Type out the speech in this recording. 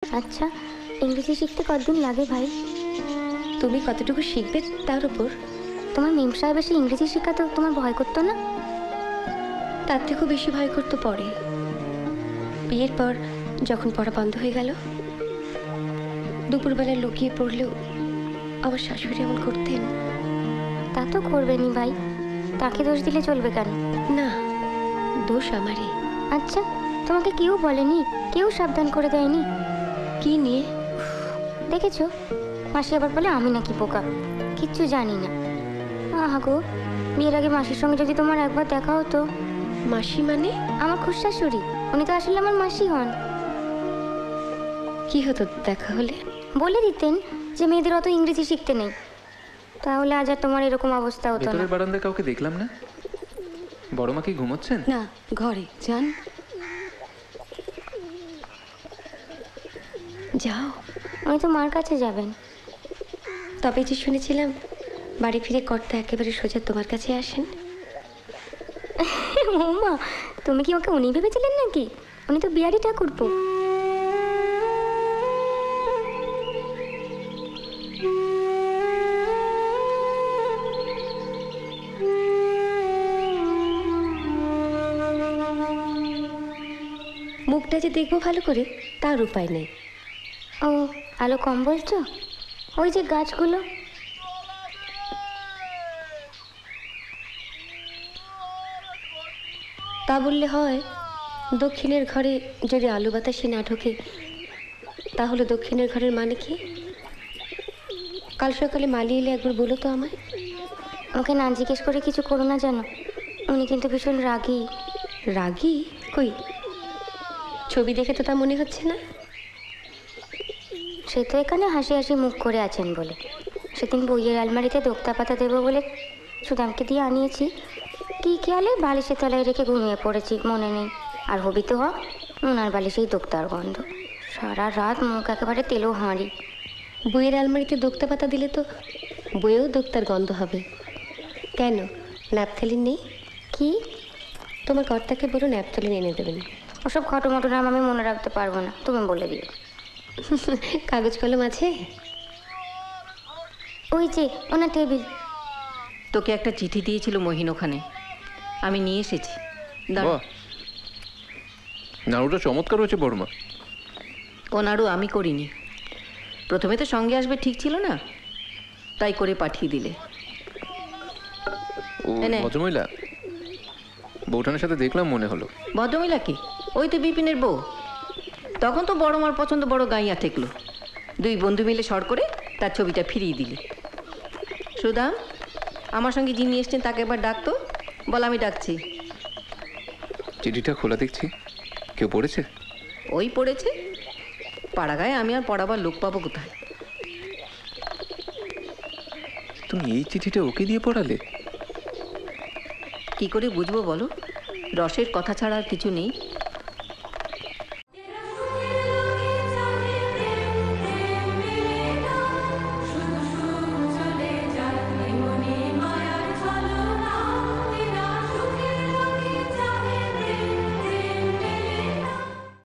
আচ্ছা, ইংরেজি শিখতে কতদিন লাগে ভাই? তুমি কতটুকু শিখবে তার উপর। তোমার মেম সাহেব এসে ইংরেজি শেখাতে তোমার ভয় করতো না? তার থেকেও বেশি ভয় করতো পরে, বিয়ের পর যখন পড়া বন্ধ হয়ে গেল। দুপুরবেলা লুকিয়ে পড়লেও আমার শাশুড়ি এমন করতেন। তা তো করবেনি ভাই, তাকে দোষ দিলে চলবে কেন? না, দোষ আমারই। আচ্ছা, তোমাকে কেউ বলেনি? কেউ সাবধান করে দেয়নি? কি নিয়ে? দেখেছো, মাসি আবার বলে আমি নাকি বোকা, কিচ্ছু জানি না। আহা গো, বিয়ের আগে মাসির সঙ্গে যদি তোমার একবার দেখা হতো। মাসি মানে? আমার খুড়শাশুড়ি, উনি তো আসলে আমার মাসি হন। কি হতো দেখা হলে? বলে দিতেন যে মেয়েদের অত ইংরেজি শিখতে নেই, তাহলে আজ আর তোমার এরকম অবস্থা হতো না। ভেতরের বারান্দায় কাউকে দেখলাম না। বড় মা কি ঘুমোচ্ছেন? না, ঘরে যান। যাও। উনি তো মার কাছে যাবেন। তবে যে শুনেছিলাম বাড়ি ফিরে কর্তা একেবারে সোজা তোমার কাছে আসেন। মা, তুমি কি ওকে উনি ভেবেছিলেন নাকি? উনি তো বিহারি ঠাকুরপো। মুখটা যে দেখবো ভালো করে তার উপায় নেই। ও, আলো কম বলছো? ওই যে গাছগুলো। তা বললে হয়? দক্ষিণের ঘরে যদি আলো বাতাসে না ঢোকে, তাহলে দক্ষিণের ঘরের মানে কি? কাল সকালে মালি এলে একবার বলো তো আমায়। ওকে না জিজ্ঞেস করে কিছু করো না, জানো উনি কিন্তু ভীষণ রাগী। রাগী? কই, ছবি দেখে তো তা মনে হচ্ছে না। সে তো এখানে হাসি হাসি মুখ করে আছেন বলে। সেদিন বইয়ের আলমারিতে দোক্তা পাতা দেবো বলে সুদামকে দিয়ে আনিয়েছি, কি খেয়ালে বালিশের তলায় রেখে ঘুমিয়ে পড়েছি, মনে নেই। আর হবি তো হক, ওনার বালিশেই দোক্তার গন্ধ। সারা রাত মুখ একেবারে তেলো হাঁড়ি। বইয়ের আলমারিতে দোক্তা পাতা দিলে তো বইয়েও দোক্তার গন্ধ হবে। কেন, ন্যাপথলিন নেই? কি? তোমার কর্তাকে বলো ন্যাপথলিন এনে দেবেন। ওসব খটোমটো নাম আমি মনে রাখতে পারবো না, তুমি বলে দিও। কাগজ কলম আছে? ওই যে ওনার টেবিল। তোকে একটা চিঠি দিয়েছিল মহিন, ওখানে আমি নিয়ে এসেছি। দাঁড়া। বাহ, নাড়ুটা চমৎকার হয়েছে বড়মা। ও নাড়ু আমি করিনি। প্রথমে তো সঙ্গে আসবে ঠিক ছিল না, তাই করে পাঠিয়ে দিলে। ও এনে। ভদ্রমহিলা, বউঠানের সাথে দেখলাম মনে হলো। ভদ্রমহিলা কি? ওই তো বিপিনের বউ। তখন তো বড় মার পছন্দ বড় গাইয়া ঠেকলো, দুই বন্ধু মিলে সর করে তার ছবিটা ফিরিয়ে দিলি। সুদাম, আমার সঙ্গে যিনি এসছেন তাকে একবার ডাকতো, বল আমি ডাকছি। চিঠিটা খোলা দেখছি, কেউ পড়েছে? ওই পড়েছে, পাড়া গায়ে আমি আর পড়াবার লোক পাবো কোথায়? তুমি এই চিঠিটা ওকে দিয়ে পড়ালে? কি করে বুঝবো বলো? রসের কথা ছাড়া আর কিছু নেই।